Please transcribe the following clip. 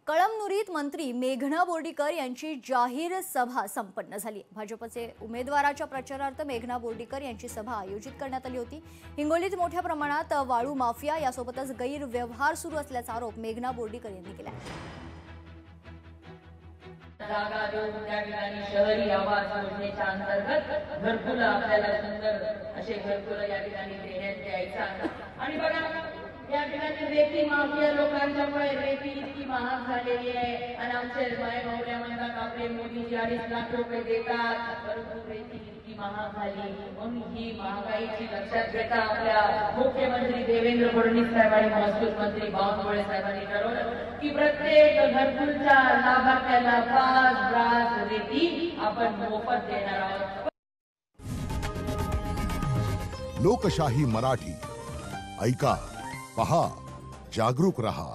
कळमनुरीत मंत्री मेघना बोर्डीकर यांची जाहीर सभा संपन्न झाली। भाजपचे उमेदवाराच्या प्रचारार्थ मेघना बोर्डीकर यांची सभा आयोजित करण्यात आली होती। हिंगोलीत मोठ्या प्रमाणात वाळू माफिया यासोबतच गैरव्यवहार सुरू असल्याचा आरोप मेघना बोर्डीकर यांनी केला। जागा देऊन त्या ठिकाणी शहरी आवाज योजनेच्या अंतर्गत घरकुल आपल्याला सुंदर असे घरकुल या ठिकाणी देण्यात यायचा। आणि बघा या ठिकाणी रेती माफिया लोकांच्यामुळे रेती इतकी महाग झालेली आहे आणि आमचे माय भावड्या म्हणतात आपले मोदीजी 2.5 लाख रुपये देतात, परंतु रेती इतकी महाग झाली। म्हणून ही महागाईची लक्षात घेता आपल्या मुख्यमंत्री देवेंद्र फडणवीस साहेब आणि महसूल मंत्री बावनकुळे साहेबांनी ठरवलं की प्रत्येक घरकुलच्या लाभार्थ्याला 5 ब्रास रेती आपण मोफत देणार आहोत। लोकशाही मराठी ऐका, पहा, जागरूक रहा।